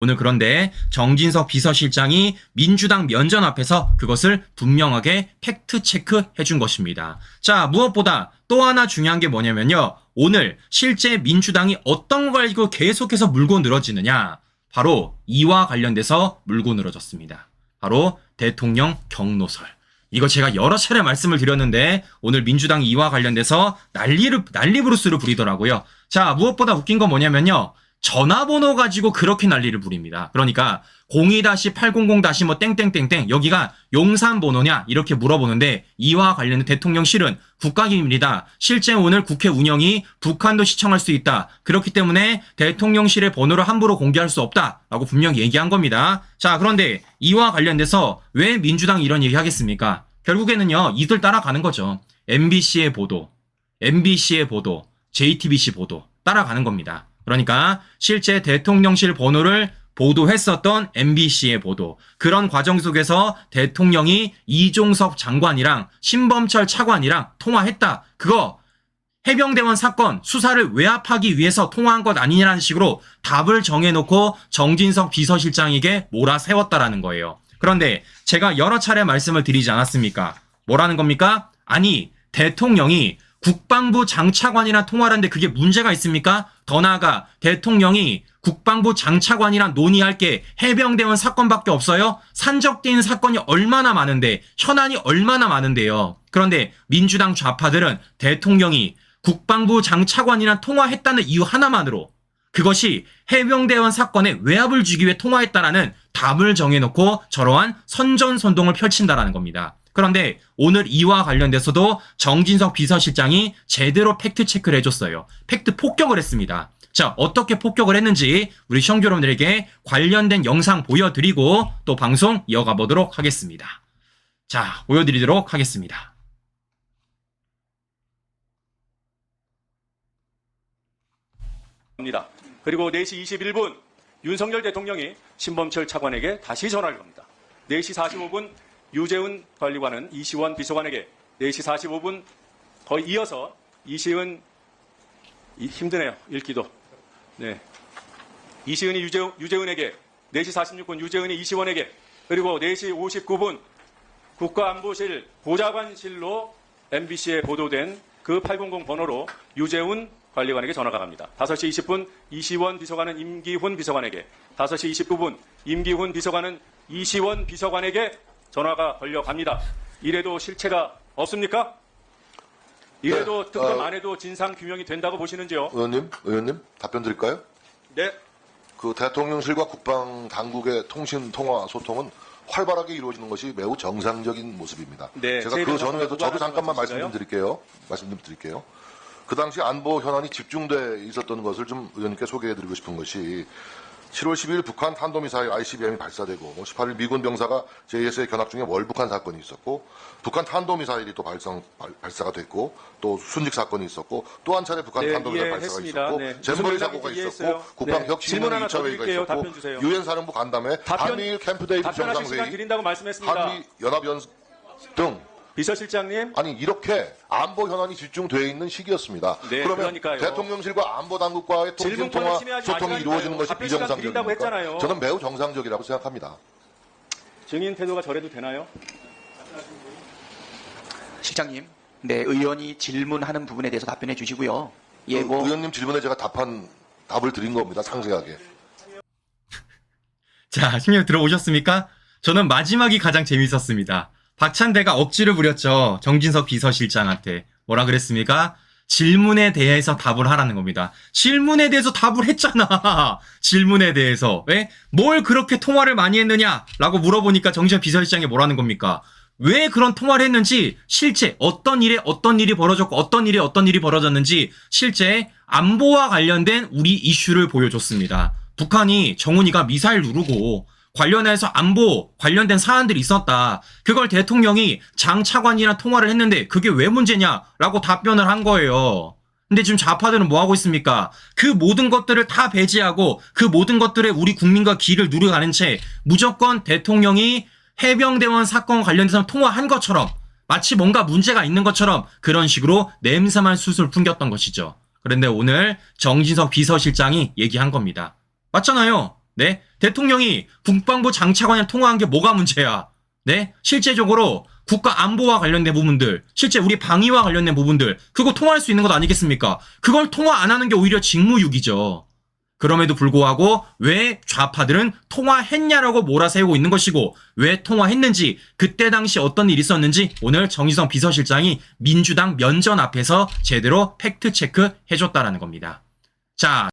오늘 그런데 정진석 비서실장이 민주당 면전 앞에서 그것을 분명하게 팩트 체크해 준 것입니다. 자, 무엇보다 또 하나 중요한 게 뭐냐면요. 오늘 실제 민주당이 어떤 걸 가지고 계속해서 물고 늘어지느냐. 바로 이와 관련돼서 물고 늘어졌습니다. 바로 대통령 경로설. 이거 제가 여러 차례 말씀을 드렸는데 오늘 민주당이 이와 관련돼서 난리부르스를 부리더라고요. 자, 무엇보다 웃긴 건 뭐냐면요. 전화번호 가지고 그렇게 난리를 부립니다. 그러니까 02-800- 땡땡땡땡 여기가 용산 번호냐 이렇게 물어보는데 이와 관련된 대통령실은 국가기밀이다. 실제 오늘 국회 운영이 북한도 시청할 수 있다. 그렇기 때문에 대통령실의 번호를 함부로 공개할 수 없다라고 분명히 얘기한 겁니다. 자, 그런데 이와 관련돼서 왜 민주당이 이런 얘기 하겠습니까? 결국에는요. 이들 따라가는 거죠. MBC의 보도, JTBC 보도 따라가는 겁니다. 그러니까 실제 대통령실 번호를 보도했었던 MBC의 보도, 그런 과정 속에서 대통령이 이종섭 장관이랑 신범철 차관이랑 통화했다. 그거 해병대원 사건 수사를 외압하기 위해서 통화한 것 아니냐는 식으로 답을 정해놓고 정진석 비서실장에게 몰아세웠다라는 거예요. 그런데 제가 여러 차례 말씀을 드리지 않았습니까? 뭐라는 겁니까? 아니, 대통령이 국방부 장차관이랑 통화를 하는데 그게 문제가 있습니까? 더 나아가 대통령이 국방부 장차관이랑 논의할 게 해병대원 사건밖에 없어요? 산적돼 있는 사건이 얼마나 많은데, 현안이 얼마나 많은데요. 그런데 민주당 좌파들은 대통령이 국방부 장차관이랑 통화했다는 이유 하나만으로 그것이 해병대원 사건에 외압을 주기 위해 통화했다라는 답을 정해놓고 저러한 선전선동을 펼친다라는 겁니다. 그런데 오늘 이와 관련돼서도 정진석 비서실장이 제대로 팩트 체크를 해줬어요. 팩트 폭격을 했습니다. 자, 어떻게 폭격을 했는지 우리 시청자 여러분들에게 관련된 영상 보여드리고 또 방송 이어가 보도록 하겠습니다. 자, 보여드리도록 하겠습니다. 그리고 4시 21분 윤석열 대통령이 신범철 차관에게 다시 전화를 겁니다. 4시 45분 유재훈 관리관은 이시원 비서관에게 4시 45분 거의 이어서 이시은 힘드네요. 읽기도. 네. 이시은이 유재훈에게 4시 46분 유재훈이 이시원에게 그리고 4시 59분 국가안보실 보좌관실로 MBC에 보도된 그 800 번호로 유재훈 관리관에게 전화가 갑니다. 5시 20분 이시원 비서관은 임기훈 비서관에게 5시 29분 임기훈 비서관은 이시원 비서관에게 전화가 걸려갑니다. 이래도 실체가 없습니까? 이래도 특검 안 해도 진상규명이 된다고 보시는지요? 의원님 답변 드릴까요? 네. 그 대통령실과 국방당국의 통화 소통은 활발하게 이루어지는 것이 매우 정상적인 모습입니다. 네, 제가 그 전후에도 저도 잠깐만 말씀 좀 드릴게요. 그 당시 안보 현안이 집중돼 있었던 것을 좀 의원님께 소개해드리고 싶은 것이 7월 12일 북한 탄도미사일 ICBM이 발사되고 18일 미군 병사가 JSA 견학 중에 월북한 사건이 있었고 북한 탄도미사일이 또 발사가 됐고 또 순직 사건이 있었고 또 한 차례 북한 탄도미사일 발사가 있었고 잼버리 사고가 있었고 국방 혁신위원회 2차 회의가 있었고 유엔 사령부 간담회 한미일 캠프 데이비드 정상회의 드린다고 말씀했습니다. 한미 연합연습 등 비서실장님. 아니 이렇게 안보 현안이 집중되어 있는 시기였습니다. 네, 그러면 그러니까요. 대통령실과 안보당국과의 통신통화 소통이 이루어지는 것이 비정상적입니까? 저는 매우 정상적이라고 생각합니다. 증인 태도가 저래도 되나요? 실장님, 네, 의원이 질문하는 부분에 대해서 답변해 주시고요. 예, 뭐 의원님 질문에 제가 답을 드린 겁니다. 상세하게. 자, 신경 들어오셨습니까? 저는 마지막이 가장 재밌었습니다. 박찬대가 억지를 부렸죠. 정진석 비서실장한테. 뭐라 그랬습니까? 질문에 대해서 답을 하라는 겁니다. 질문에 대해서 답을 했잖아. 질문에 대해서. 왜? 뭘 그렇게 통화를 많이 했느냐? 라고 물어보니까 정진석 비서실장이 뭐라는 겁니까? 왜 그런 통화를 했는지, 실제 어떤 일이 벌어졌고 어떤 일이 벌어졌는지 실제 안보와 관련된 우리 이슈를 보여줬습니다. 북한이 정훈이가 미사일 누르고 관련해서 안보 관련된 사안들이 있었다. 그걸 대통령이 장 차관이랑 통화를 했는데 그게 왜 문제냐라고 답변을 한 거예요. 근데 지금 좌파들은 뭐 하고 있습니까? 그 모든 것들을 다 배제하고 그 모든 것들에 우리 국민과 기를 누려가는 채 무조건 대통령이 해병대원 사건 관련해서 통화한 것처럼 마치 뭔가 문제가 있는 것처럼 그런 식으로 냄새만 술술 풍겼던 것이죠. 그런데 오늘 정진석 비서실장이 얘기한 겁니다. 맞잖아요. 네? 대통령이 국방부 장차관이랑 통화한 게 뭐가 문제야? 네? 실제적으로 국가 안보와 관련된 부분들, 실제 우리 방위와 관련된 부분들, 그거 통화할 수 있는 것 아니겠습니까? 그걸 통화 안 하는 게 오히려 직무유기죠. 그럼에도 불구하고 왜 좌파들은 통화했냐라고 몰아세우고 있는 것이고, 왜 통화했는지, 그때 당시 어떤 일이 있었는지 오늘 정의성 비서실장이 민주당 면전 앞에서 제대로 팩트체크 해줬다라는 겁니다. 자,